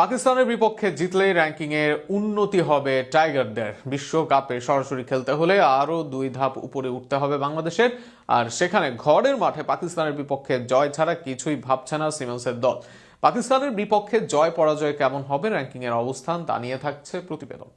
পাকিস্তানের বিপক্ষে জিতলেই র্যাঙ্কিংয়ে উন্নতি হবে টাইগারদের। বিশ্বকাপে সরাসরি খেলতে হলে আরও 2 ধাপ উপরে উঠতে হবে বাংলাদেশের। আর সেখানে ঘরের মাঠে পাকিস্তানের বিপক্ষে জয় ছাড়া কিছুই ভাবছে না সিমন্সের দল। পাকিস্তানের বিপক্ষে জয় পরাজয় কেমন হবে, র্যাঙ্কিংয়ের অবস্থান, তা নিয়ে থাকছে প্রতিবেদন।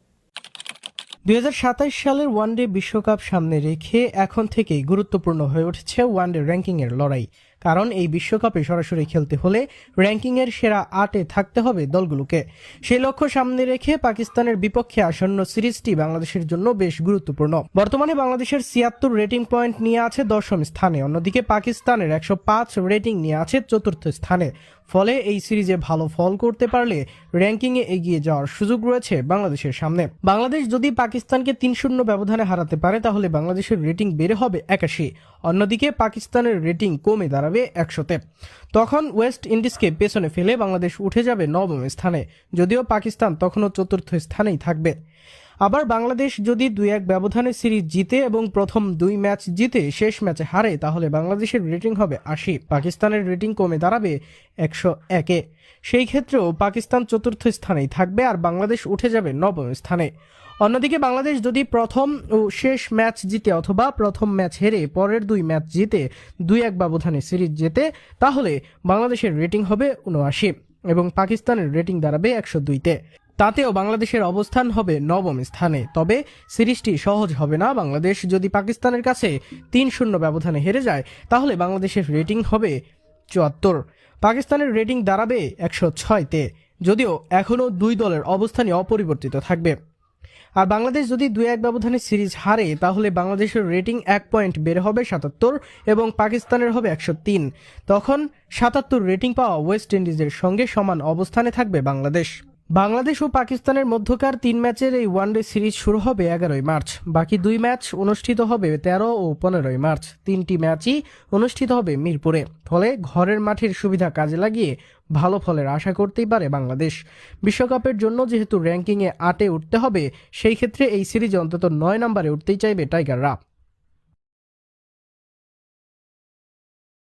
2027 সালের ওয়ানডে বিশ্বকাপ সামনে রেখে এখন থেকেই গুরুত্বপূর্ণ হয়ে উঠেছে ওয়ানডে র্যাঙ্কিংয়ের লড়াই। কারণ এই বিশ্বকাপে সরাসরি খেলতে হলে র্যাঙ্কিংয়ের সেরা 8-এ থাকতে হবে দলগুলোকে। সেই লক্ষ্য সামনে রেখে পাকিস্তানের বিপক্ষে আসন্ন সিরিজটি বাংলাদেশের জন্য বেশ গুরুত্বপূর্ণ। বর্তমানে বাংলাদেশের 76 রেটিং পয়েন্ট নিয়ে আছে 10ম স্থানে, অন্যদিকে পাকিস্তানের 105 রেটিং নিয়ে আছে 4র্থ স্থানে। ফলে এই সিরিজে ভালো ফল করতে পারলে র্যাঙ্কিংয়ে এগিয়ে যাওয়ার সুযোগ রয়েছে বাংলাদেশের সামনে। বাংলাদেশ যদি পাকিস্তানকে 3-0 ব্যবধানে হারাতে পারে তাহলে বাংলাদেশের রেটিং বেড়ে হবে 81। অন্যদিকে পাকিস্তানের রেটিং কমে দাঁড়াবে 100-তে। তখন ওয়েস্ট ইন্ডিজকে পেছনে ফেলে বাংলাদেশ উঠে যাবে 9ম স্থানে, যদিও পাকিস্তান তখনও 4র্থ স্থানেই থাকবে। আবার বাংলাদেশ যদি 2-1 ব্যবধানে সিরিজ জিতে এবং প্রথম 2 ম্যাচ জিতে শেষ ম্যাচে হারে তাহলে বাংলাদেশের রেটিং হবে 80, পাকিস্তানের রেটিং কমে দাঁড়াবে 101-এ। সেই ক্ষেত্রেও পাকিস্তান 4র্থ স্থানেই থাকবে আর বাংলাদেশ উঠে যাবে 9ম স্থানে। অন্যদিকে বাংলাদেশ যদি প্রথম ও শেষ ম্যাচ জিতে অথবা প্রথম ম্যাচ হেরে পরের 2 ম্যাচ জিতে 2-1 ব্যবধানে সিরিজ জেতে তাহলে বাংলাদেশের রেটিং হবে 79 এবং পাকিস্তানের রেটিং দাঁড়াবে 102-তে। তাতেও বাংলাদেশের অবস্থান হবে 9ম স্থানে। তবে সিরিজটি সহজ হবে না। বাংলাদেশ যদি পাকিস্তানের কাছে 3-0 ব্যবধানে হেরে যায় তাহলে বাংলাদেশের রেটিং হবে 74, পাকিস্তানের রেটিং দাঁড়াবে 106-তে, যদিও এখনও 2 দলের অবস্থানই অপরিবর্তিত থাকবে। আর বাংলাদেশ যদি 2-1 ব্যবধানে সিরিজ হারে তাহলে বাংলাদেশের রেটিং 1 পয়েন্ট বেড়ে হবে 77 এবং পাকিস্তানের হবে 103। তখন 77 রেটিং পাওয়া ওয়েস্ট ইন্ডিজের সঙ্গে সমান অবস্থানে থাকবে বাংলাদেশ। বাংলাদেশ ও পাকিস্তানের মধ্যকার 3 ম্যাচের এই ওয়ানডে সিরিজ শুরু হবে 11 মার্চ। বাকি 2 ম্যাচ অনুষ্ঠিত হবে 13 ও 15 মার্চ। 3টি ম্যাচই অনুষ্ঠিত হবে মিরপুরে। ফলে ঘরের মাঠের সুবিধা কাজে লাগিয়ে ভালো ফলের আশা করতেই পারে বাংলাদেশ। বিশ্বকাপের জন্য যেহেতু র্যাঙ্কিংয়ে 8-এ উঠতে হবে, সেই ক্ষেত্রে এই সিরিজে অন্তত 9 নম্বরে উঠতেই চাইবে টাইগাররা।